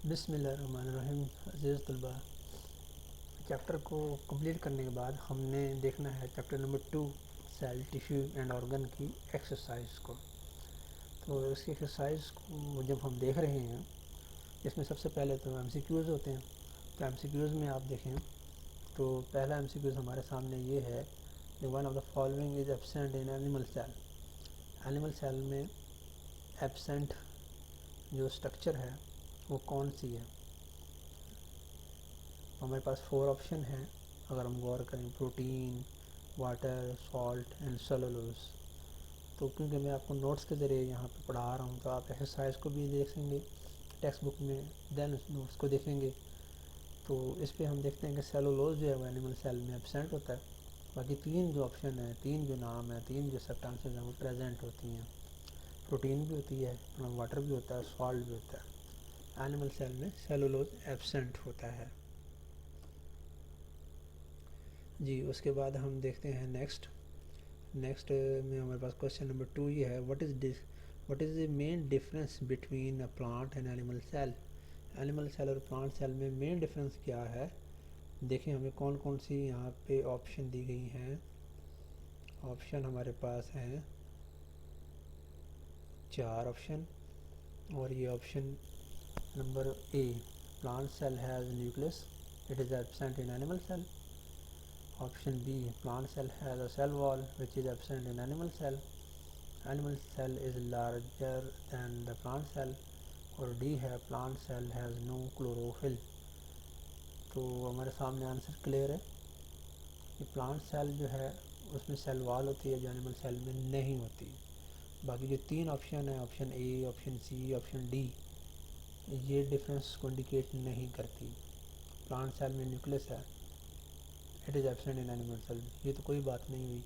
बिस्मिल्लाहिर्रहमानिर्रहीम। अज़ीज़ तलबा, चैप्टर को कंप्लीट करने के बाद हमने देखना है chapter number 2 cell tissue and organ की एक्सरसाइज को। तो इस एक्सरसाइज को जब हम देख रहे हैं, इसमें सबसे पहले तो एमसीक्यूज़ होते हैं। तो एमसीक्यूज़ में आप देखें तो पहला एमसीक्यूज़ हमारे सामने ये है कि one of the following is absent in animal cell. Animal cell में एब्सेंट जो स्ट्रक्चर है वो कौन सी है। हमारे पास 4 ऑप्शन हैं अगर हम गौर करें, protein, water, salt and cellulose. तो क्योंकि मैं आपको नोट्स के ज़रिए यहाँ पे पढ़ा रहा हूँ तो आप एक्सरसाइज को भी देखेंगे टेक्स्ट बुक में, देन उस नोट्स को देखेंगे। तो इस पे हम देखते हैं कि सेलुलोज जो है वो एनिमल सेल में एब्सेंट होता है। बाकी 3 जो ऑप्शन है, 3 जो नाम है, 3 जो सब्सटेंसेस हैं वो प्रेजेंट होती हैं। प्रोटीन भी होती है, वाटर भी होता है, सॉल्ट भी होता है। एनिमल सेल में सेलुलोज एब्सेंट होता है जी। उसके बाद हम देखते हैं नेक्स्ट में हमारे पास क्वेश्चन नंबर 2 ये है, what is the main difference between a plant and animal cell. Animal cell और प्लांट सेल में मेन डिफरेंस क्या है। देखिए हमें कौन कौन सी यहाँ पे ऑप्शन दी गई हैं। ऑप्शन हमारे पास हैं 4 ऑप्शन। और ये option number A, plant cell has nucleus, it is absent in animal cell. Option B, plant cell has a cell wall which is absent in animal cell. Animal cell is larger than the plant cell. और D है, plant cell has no chlorophyll। तो हमारे सामने answer clear है कि plant cell जो है उसमें सेल वॉल होती है जो एनिमल सेल में नहीं होती। बाकी जो 3 ऑप्शन है, option A, option C, option D, ये डिफरेंस को इंडिकेट नहीं करती। प्लांट सेल में न्यूक्लियस है, it is absent in animal cell, ये तो कोई बात नहीं हुई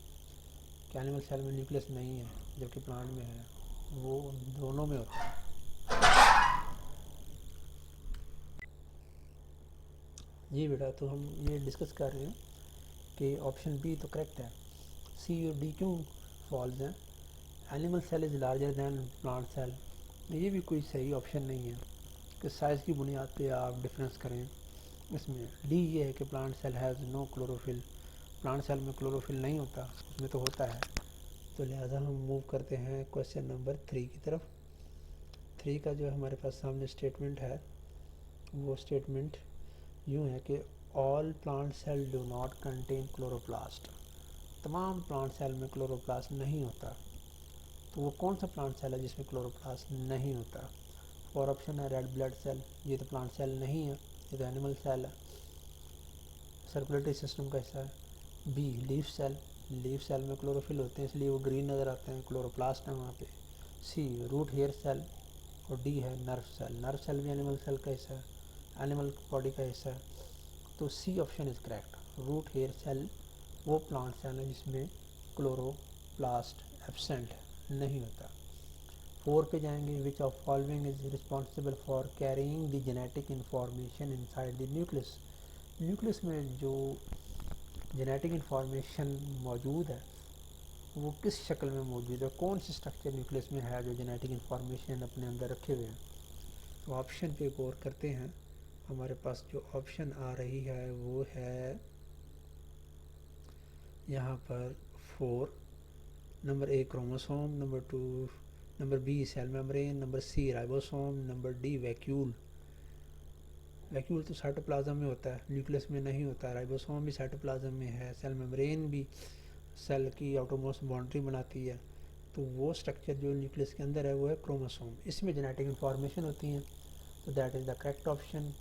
कि एनिमल सेल में न्यूक्लियस नहीं है जबकि प्लांट में है, वो दोनों में होता है। जी बेटा, तो हम ये डिस्कस कर रहे हैं कि ऑप्शन बी तो करेक्ट है, सी और डी क्यों फॉल्स हैं। Animal cell is larger than plant cell, ये भी कोई सही ऑप्शन नहीं है कि साइज़ की बुनियाद पे आप डिफरेंस करें। इसमें डी ये है कि plant cell has no chlorophyll, plant cell में क्लोरोफिल नहीं होता, उसमें तो होता है। तो लिहाजा हम मूव करते हैं क्वेश्चन नंबर 3 की तरफ। 3 का जो हमारे पास सामने स्टेटमेंट है वो स्टेटमेंट यूँ है कि all plant cell do not contain chloroplast, तमाम प्लांट सेल में क्लोरोप्लास्ट नहीं होता। तो वो कौन सा प्लांट सेल है जिसमें क्लोरोप्लास्ट नहीं होता। और ऑप्शन है रेड ब्लड सेल, ये तो प्लांट सेल नहीं है, ये तो एनिमल सेल है, सर्कुलेटरी सिस्टम का हिस्सा है। B leaf cell, leaf cell में क्लोरोफिल होते हैं इसलिए वो ग्रीन नज़र आते हैं, क्लोरोप्लास्ट है वहाँ पे। C root hair cell. और डी है नर्व सेल, नर्व सेल भी एनिमल सेल का हिस्सा है, एनिमल बॉडी का हिस्सा है। तो C option is correct, root hair cell वो प्लांट सेल है जिसमें क्लोरोप्लास्ट एब्सेंट नहीं होता। 4 पे जाएंगे, which of following is responsible for carrying the genetic information inside the nucleus. Nucleus में जो जेनेटिक इंफॉर्मेशन मौजूद है वो किस शक्ल में मौजूद है, कौन सी स्ट्रक्चर न्यूक्लियस में है जो जेनेटिक इंफॉर्मेशन अपने अंदर रखे हुए हैं। तो ऑप्शन पे गौर करते हैं। हमारे पास जो ऑप्शन आ रही है वो है यहाँ पर 4, number A chromosome, number 2, number B cell membrane, number C ribosome, number D vacuole. Vacuole तो साइटोप्लाज्म में होता है, न्यूक्लियस में नहीं होता। राइबोसोम भी साइटोप्लाज्म में है, सेल मेम्ब्रेन भी सेल की आउटरमोस्ट बाउंड्री बनाती है। तो वो स्ट्रक्चर जो न्यूक्लियस के अंदर है वो है क्रोमोसोम, इसमें जेनेटिक इंफॉर्मेशन होती हैं। तो that is the correct option,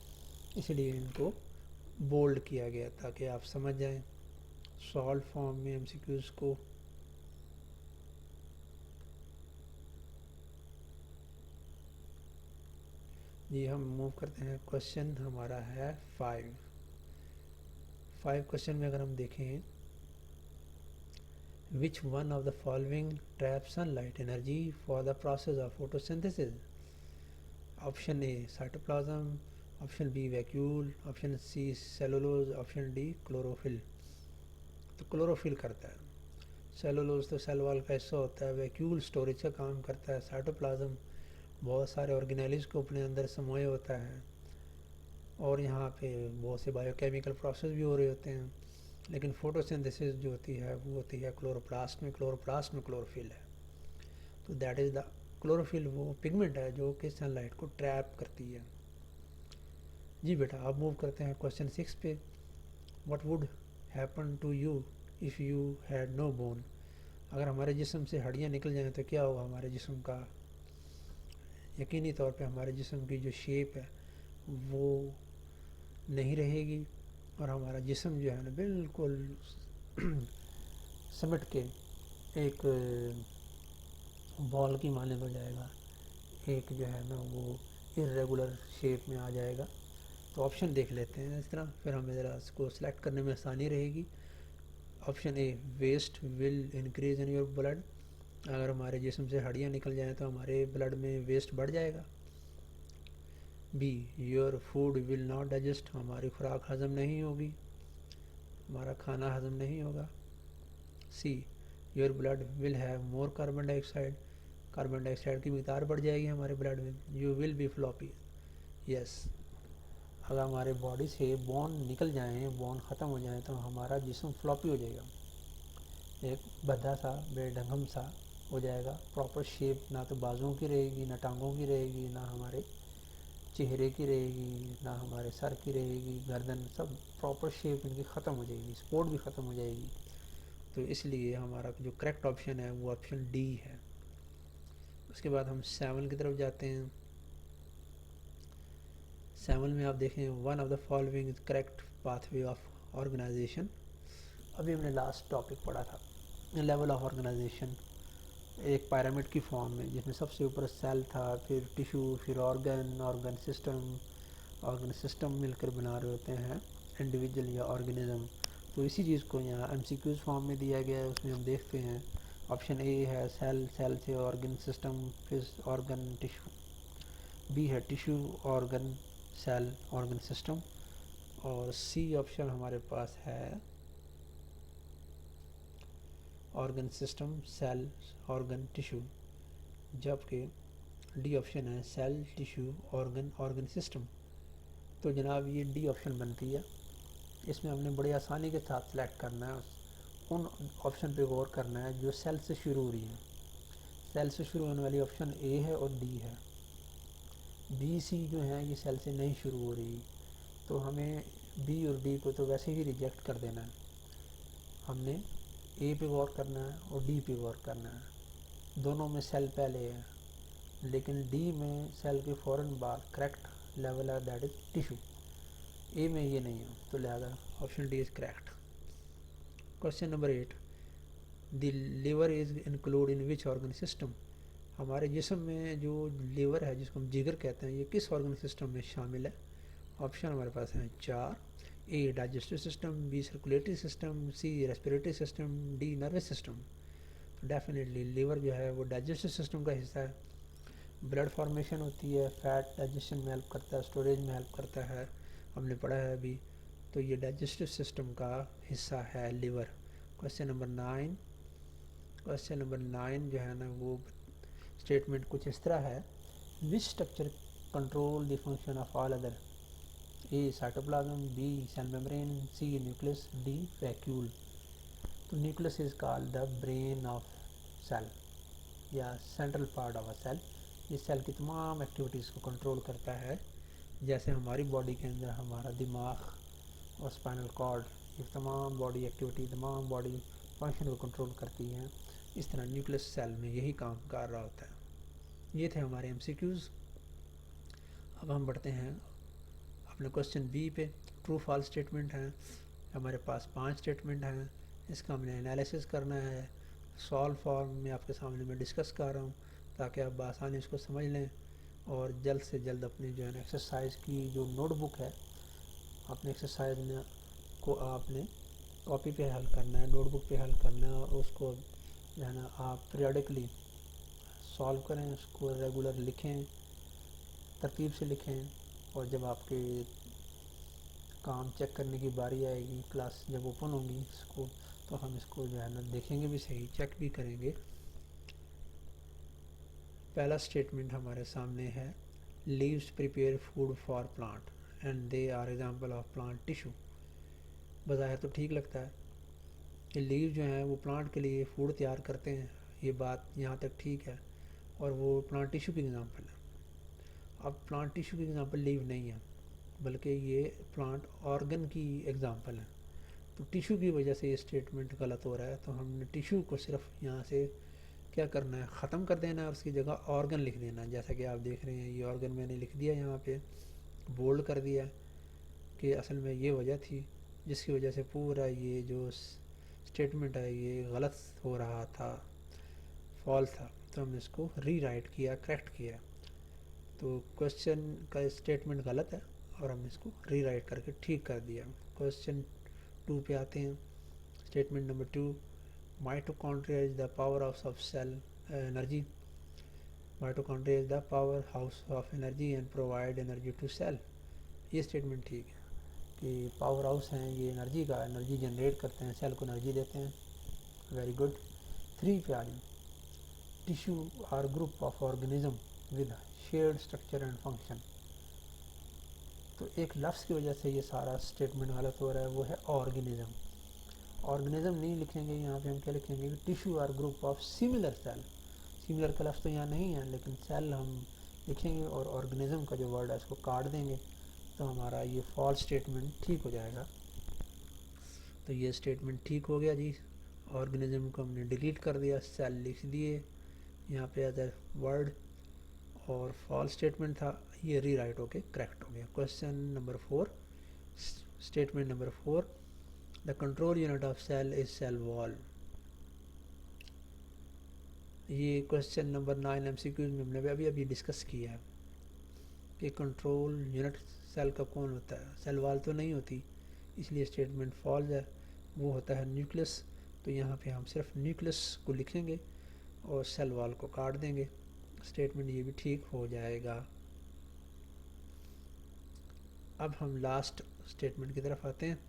इसलिए इनको बोल्ड किया गया ताकि आप समझ जाएं सॉल्व फॉर्म में एमसीक्यूज़ को। जी हम मूव करते हैं, क्वेश्चन हमारा है 5 क्वेश्चन में अगर हम देखें, which one of the following trap sunlight energy for the process of photosynthesis. Option A cytoplasm, option B vacuole, option C cellulose, option D chlorophyll. तो क्लोरोफिल करता है, सेलुलोज तो सेल वॉल का हिस्सा होता है, वैक्यूल स्टोरेज का काम करता है, साइटोप्लाज्म बहुत सारे ऑर्गेनेल्स को अपने अंदर समाये होता है, और यहाँ पे बहुत से बायोकेमिकल प्रोसेस भी हो रहे होते हैं, लेकिन फोटोसिंथेसिस जो होती है वो होती है क्लोरोप्लास्ट में क्लोरोफिल है। तो दैट इज़ द क्लोरोफिल, वो पिगमेंट है जो कि सनलाइट को ट्रैप करती है। जी बेटा, अब मूव करते हैं क्वेश्चन 6 पे। What would happen to you if you had no bone? अगर हमारे जिस्म से हड्डियाँ निकल जाएँ तो क्या होगा हमारे जिस्म का? यकीनी तौर पे हमारे जिस्म की जो शेप है वो नहीं रहेगी, और हमारा जिस्म जो है ना बिल्कुल सिमट के एक बॉल की माने हो जाएगा, एक जो है ना वो इरेगुलर शेप में आ जाएगा। तो ऑप्शन देख लेते हैं इस तरह, फिर हमें ज़रा इसको सिलेक्ट करने में आसानी रहेगी। Option A, waste will increase in your blood. अगर हमारे जिस्म से हड्डियाँ निकल जाएँ तो हमारे ब्लड में वेस्ट बढ़ जाएगा। B, your food will not digest. हमारी खुराक हज़म नहीं होगी, हमारा खाना हज़म नहीं होगा। See, your blood will have more carbon dioxide. Carbon dioxide की मिकदार बढ़ जाएगी हमारे ब्लड में। You will be floppy. Yes, अगर हमारे बॉडी से बोन निकल जाएँ, बोन ख़त्म हो जाए, तो हमारा जिस्म फ्लॉपी हो जाएगा, एक भद्दा सा बेढंगम सा हो जाएगा। प्रॉपर शेप ना तो बाजुओं की रहेगी, ना टांगों की रहेगी, ना हमारे चेहरे की रहेगी, ना हमारे सर की रहेगी, गर्दन, सब प्रॉपर शेप इनकी ख़त्म हो जाएगी, स्पोर्ट भी ख़त्म हो जाएगी। तो इसलिए हमारा जो करेक्ट ऑप्शन है वो ऑप्शन डी है। उसके बाद हम 7 की तरफ जाते हैं। 7 में आप देखें, one of the following is correct pathway of organisation. अभी हमने लास्ट टॉपिक पढ़ा था लेवल ऑफ ऑर्गेनाइजेशन, एक पिरामिड की फॉर्म में, जिसमें सबसे ऊपर सेल था, फिर टिश्यू, फिर ऑर्गन सिस्टम मिलकर बना रहे होते हैं इंडिविजुअल या ऑर्गेनिज्म। तो इसी चीज़ को यहाँ एमसीक्यूज फॉर्म में दिया गया है। उसमें हम देखते हैं ऑप्शन ए है सेल, सेल से ऑर्गन सिस्टम, फिर ऑर्गन टिश्यू। बी है tissue, organ, cell, organ system. और सी ऑप्शन हमारे पास है organ system, cell, organ, tissue. जबकि डी ऑप्शन है cell, tissue, organ, organ system. तो जनाब ये डी ऑप्शन बनती है। इसमें हमने बड़ी आसानी के साथ सेलेक्ट करना है, उन ऑप्शन पे गौर करना है जो सेल से शुरू हो रही है। सेल से शुरू होने वाली ऑप्शन ए है और डी है। बी, सी जो है ये सेल से नहीं शुरू हो रही, तो हमें बी और डी को तो वैसे ही रिजेक्ट कर देना है। हमने ए पे गौर करना है और डी पे गौर करना है। दोनों में सेल पहले है, लेकिन डी में सेल के फ़ौरन बाद करेक्ट लेवल है, दैट इज़ टिश्यू। ए में ये नहीं है, तो लिहाजा option D is correct. Question number 8, the liver is include in which organ system? हमारे जिस्म में जो लिवर है, जिसको हम जिगर कहते हैं, ये किस ऑर्गन सिस्टम में शामिल है? ऑप्शन हमारे पास हैं 4। A digestive system, B circulatory system, C respiratory system, D nervous system. तो डेफिनेटली लिवर जो है वो डाइजेस्टिव सिस्टम का हिस्सा है। ब्लड फॉर्मेशन होती है, फैट डाइजेशन में हेल्प करता है, स्टोरेज में हेल्प करता है, हमने पढ़ा है अभी। तो ये डाइजेस्टिव सिस्टम का हिस्सा है liver. Question number 9। Question number 9 जो है ना वो स्टेटमेंट कुछ इस तरह है, which structure control the function of all other? A cytoplasm, B cell membrane, C nucleus, D vacuole. तो nucleus is called the brain of cell या central part of a cell. ये सेल की तमाम activities को control करता है। जैसे हमारी बॉडी के अंदर हमारा दिमाग और स्पाइनल कॉर्ड, ये तमाम बॉडी एक्टिविटी, तमाम बॉडी फंक्शन को कंट्रोल करती हैं, इस तरह न्यूक्लियस सेल में यही काम कर रहा होता है। ये थे हमारे एमसीक्यूज़। अब हम बढ़ते हैं अपने क्वेश्चन बी पे। ट्रू फॉल्स स्टेटमेंट है हमारे पास, 5 स्टेटमेंट हैं। इसका हमने एनालिसिस करना है। सॉल्व फॉर्म में आपके सामने मैं डिस्कस कर रहा हूँ, ताकि आप आसानी इसको समझ लें और जल्द से जल्द अपनी जो है ना एक्सरसाइज की जो नोटबुक है, अपने एक्सरसाइज में को आपने कॉपी पे हल करना है, नोटबुक पे हल करना है, और उसको जो है ना आप पीरियडिकली सॉल्व करें, उसको रेगुलर लिखें, तरतीब से लिखें। और जब आपके काम चेक करने की बारी आएगी, क्लास जब ओपन होगी इसको, तो हम इसको जो है ना देखेंगे भी सही, चेक भी करेंगे। पहला स्टेटमेंट हमारे सामने है, leaves prepare food for plant and they are example of plant tissue. बज़ाहिर तो ठीक लगता है कि लीव जो हैं वो प्लांट के लिए फूड तैयार करते हैं, ये बात यहाँ तक ठीक है, और वो प्लांट टिश्यू की एग्ज़ाम्पल है। अब प्लांट टिश्यू की एग्ज़ाम्पल लीव नहीं है, बल्कि ये प्लांट ऑर्गन की एग्ज़ाम्पल है। तो टिश्यू की वजह से ये स्टेटमेंट गलत हो रहा है, तो हमने टिश्यू को सिर्फ यहाँ से क्या करना है, ख़त्म कर देना है और उसकी जगह ऑर्गन लिख देना है। जैसा कि आप देख रहे हैं ये ऑर्गन मैंने लिख दिया, यहाँ पे बोल्ड कर दिया कि असल में ये वजह थी जिसकी वजह से पूरा ये जो स्टेटमेंट है ये गलत हो रहा था, फॉल्स था। तो हमने इसको री राइट किया, करेक्ट किया। तो क्वेश्चन का स्टेटमेंट गलत है और हमने इसको री राइट करके ठीक कर दिया। क्वेश्चन 2 पे आते हैं। Statement number 2, mitochondria is the power house of cell energy. Mitochondria is the power house of energy and provide energy to cell. ये स्टेटमेंट ठीक है कि पावर हाउस हैं ये एनर्जी का, एनर्जी जनरेट करते हैं, सेल को एनर्जी देते हैं। Very good. 3 पे आ जाए। Tissue are group of organism with shared structure and function. तो एक लफ्ज़ की वजह से ये सारा स्टेटमेंट गलत हो रहा है, वो है ऑर्गेनिज्म। ऑर्गेनिज्म नहीं लिखेंगे, यहाँ पे हम क्या लिखेंगे कि tissue are group of similar cell. Similar का लफ्ज़ तो यहाँ नहीं है, लेकिन सेल हम लिखेंगे और ऑर्गेनिज्म का जो वर्ड है इसको काट देंगे, तो हमारा ये फॉल्स स्टेटमेंट ठीक हो जाएगा। तो ये स्टेटमेंट ठीक हो गया जी। ऑर्गेनिज्म को हमने डिलीट कर दिया, सेल लिख दिए यहाँ पे एज ए वर्ड, और फॉल्स स्टेटमेंट था ये री राइट होके करेक्ट हो गया। Question number 4, statement number 4, the control unit of cell is cell wall. ये क्वेश्चन नंबर 9 MCQ में हमने अभी डिस्कस किया है कि कंट्रोल यूनिट सेल का कौन होता है। सेल वॉल तो नहीं होती, इसलिए स्टेटमेंट फॉल्स है, वो होता है न्यूक्लियस। तो यहाँ पे हम सिर्फ न्यूक्लियस को लिखेंगे और सेल वॉल को काट देंगे, स्टेटमेंट ये भी ठीक हो जाएगा। अब हम लास्ट स्टेटमेंट की तरफ आते हैं।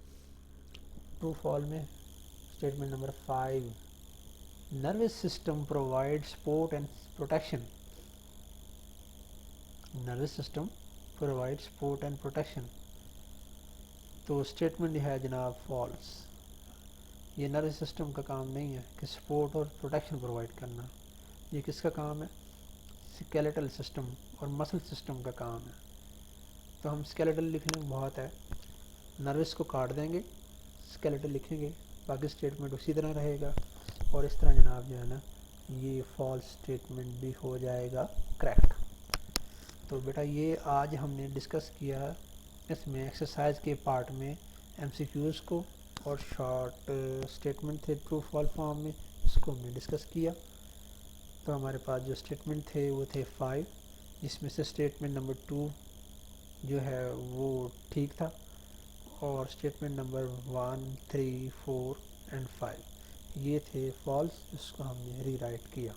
ट्रू फॉल में statement number 5, nervous system provide support and protection. Nervous system provide support and protection. तो स्टेटमेंट है जनाब फॉल्स। ये नर्वस सिस्टम का काम नहीं है कि सपोर्ट और प्रोटेक्शन प्रोवाइड करना, ये किसका काम है, स्केलेटल सिस्टम और मसल सिस्टम का काम है। तो हम स्केलेटल लिखने में बहुत है, नर्वस को काट देंगे, स्केलेटल लिखेंगे, बाकी स्टेटमेंट उसी तरह रहेगा, और इस तरह जनाब जो है ना ये फॉल्स स्टेटमेंट भी हो जाएगा करेक्ट। तो बेटा ये आज हमने डिस्कस किया इसमें एक्सरसाइज के पार्ट में MCQs को, और शॉर्ट स्टेटमेंट थे ट्रू फॉल फॉर्म में, इसको हमने डिस्कस किया। तो हमारे पास जो स्टेटमेंट थे वो थे 5, जिसमें से स्टेटमेंट नंबर 2 जो है वो ठीक था, और स्टेटमेंट नंबर 1, 3, 4 एंड 5 ये थे फॉल्स, इसको हमने रीराइट किया।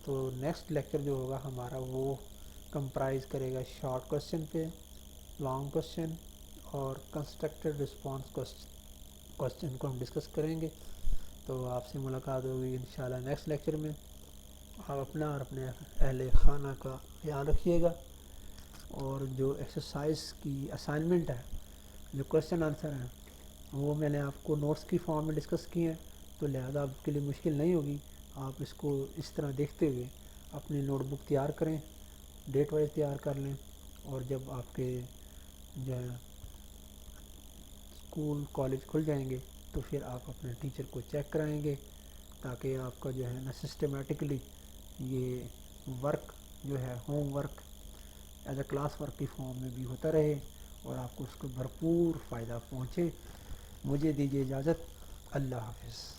तो नेक्स्ट लेक्चर जो होगा हमारा वो कंप्राइज करेगा शॉर्ट क्वेश्चन पे, लॉन्ग क्वेश्चन और कंस्ट्रक्टेड रिस्पॉन्स क्वेश्चन को हम डिस्कस करेंगे। तो आपसे मुलाकात होगी इंशाल्लाह नेक्स्ट लेक्चर में। आप अपना और अपने अहले खाना का ख्याल रखिएगा, और जो एक्सरसाइज की असाइनमेंट है, जो क्वेश्चन आंसर हैं, वो मैंने आपको नोट्स की फॉर्म में डिस्कस किए हैं, तो लिहाजा आपके लिए मुश्किल नहीं होगी। आप इसको इस तरह देखते हुए अपनी नोटबुक तैयार करें, डेट वाइज तैयार कर लें, और जब आपके जो है स्कूल कॉलेज खुल जाएंगे तो फिर आप अपने टीचर को चेक कराएंगे, ताकि आपका जो है ना सिस्टमेटिकली ये वर्क जो है homework as a class work की फॉर्म में भी होता रहे और आपको उसको भरपूर फ़ायदा पहुँचे। मुझे दीजिए इजाज़त। अल्लाह हाफ़िज़।